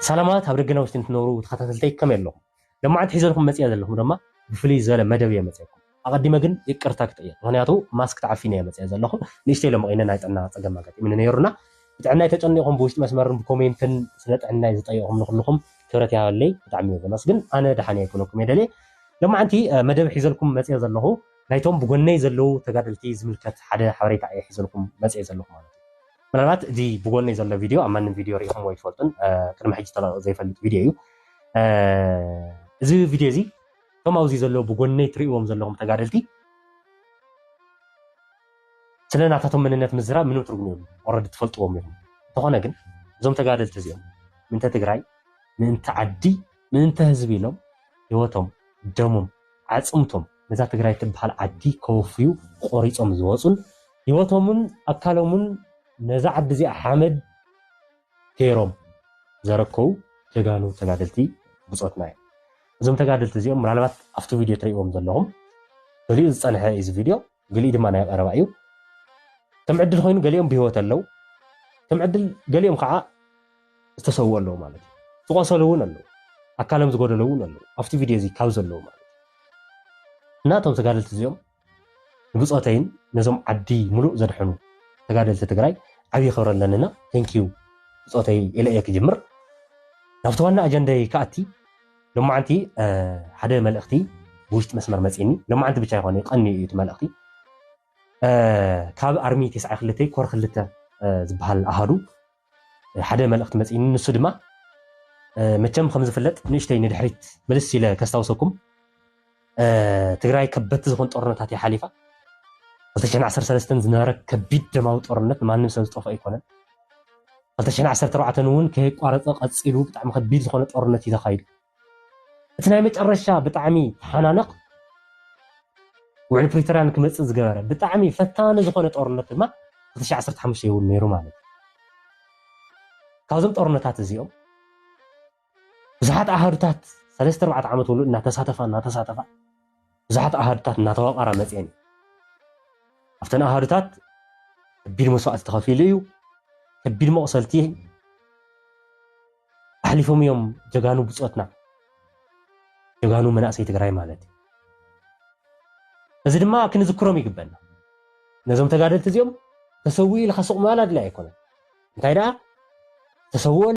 سلامات هبرجنا وش تنتنورو تخططلتي كم يلهم لما عاد حيزلكم مسيا زلهم لما بفلي زل مدوي مسيكم أقدم جن يكرتك تيجي غنياتو ماسك تعرفيني يا مسيا زلهم نيشتي لما قينا نايت عنا تجمع قتي من نيرنا بتعنا يتجنيهم بوشت مسمر بكومنتن سنت عنا يزطيهم نخلهم كرتي هاللي بتعمي هذا مسجن أنا دحني يكونكم يدلي لما أنتي مدوي حيزلكم مسيا زلهم نايتهم بقولني زلوا تقدرتي زملكت حدا حواريت عي حيزلكم مسيا زلهم ምናልባት እዚ ብጎኒ ዘሎ ቪድዮ ኣብ ማንም ቪድዮ ሪኢኹም ወይ ትፈልጡን ቅድሚ ሕጂ ዘይፈልጥ ቪድዮ እዩ እዚ ቪድዮ እዚቶም ኣብዚ ዘለዉ ብጎኒ ትሪእዎም ዘለኹም ተጋደልቲ ስለ ናታቶም መንነት ምዝራብ ምንም ትርጉም የብሉን ኦልሬዲ ትፈልጥዎም ኢኹም እንተኾነ ግን እዞም ተጋደልቲ እዚኦም ምንተ ትግራይ ምንተ ዓዲ ምንተ ህዝቢ ኢሎም ህይወቶም ደሞም ዓፅምቶም ነዛ ትግራይ ትበሃል ዓዲ ከወፍዩ ቆሪፆም ዝወፁን ህይወቶምን ኣካሎምን ነዛ ዓዲ እዚኣ ሓመድ ገይሮም ዘረከቡ ጀጋኑ ተጋደልቲ ብፆትና እዮም እዞም ተጋደልቲ እዚኦም ምናልባት ኣብቲ ቪድዮ ትሪእዎም ዘለኹም ገሊኡ ዝፀንሐ እዩ እዚ ቪድዮ ገሊኡ ድማ ናይ ቀረባ እዩ ከም ዕድል ኮይኑ ገሊኦም ብሂወት ኣለው ከም ዕድል ገሊኦም ከዓ ዝተሰውኡ ኣለው ማለት እዩ ዝቆሰሉ እውን ኣለው ኣካሎም ዝጎደሉ እውን ኣለው ኣብቲ ቪድዮ እዚ ካብ ዘለው ማለት እዩ እናቶም ተጋደልቲ እዚኦም ንብፆተይን ነዞም ዓዲ ሙሉእ ዘድሕኑ ተጋደልቲ ትግራይ ዓብዪ ክብሪ ኣለንና ቴንኪዩ ብፆተይ ኢለ እየ ክጅምር ናብቲ ዋና ኣጀንዳይ ከኣቲ ሎማዓንቲ ሓደ መልእኽቲ ብውሽጢ መስመር መፂኒ ሎማዓንቲ ብቻ ይኮነ ቀኒ እዩ እቲ መልእኽቲ ካብ ኣርሚ 92 ኮር 2 ዝበሃል ኣሃዱ ሓደ መልእኽቲ መፂኒ ንሱ ድማ መቸም ከም ዝፍለጥ ንእሽተይ ንድሕሪት ምልስ ኢለ ከስታውሰኩም ትግራይ ከበድቲ ዝኾኑ ጦርነታት እያ ሓሊፋ 2013 ዝነበረ ከቢድ ደማዊ ጦርነት ማንም ሰብ ዝጠፍኦ ኣይኮነን 2014 እውን ከይቋረፀ ቀፂሉ ብጣዕሚ ከቢድ ዝኾነ ጦርነት እዩ ተኻይዱ እቲ ናይ መጨረሻ ብጣዕሚ ተሓናነቕ ውዕል ፕሪቶሪያ ንክመፅእ ዝገበረ ብጣዕሚ ፈታኒ ዝኾነ ጦርነት ድማ 2015 እውን ነይሩ ማለት እዩ ካብዞም ጦርነታት እዚኦም ብዙሓት ኣሃዱታት 3-4 ዓመት ውሉእ እናተሳተፋ ብዙሓት ኣሃዱታት እናተዋቐራ መፅአን እዩ أفتنا هادوتات كبير مساعد تخافيليو كبير مقصلتي أحلفهم يوم جعانو بصوتنا جعانو مناسي تجراي مالتي إذا ما كنا ذكرهم يقبلنا نظام تقارن تزيوم تسوي لخصوم مالد لا يكون انتهينا تسوون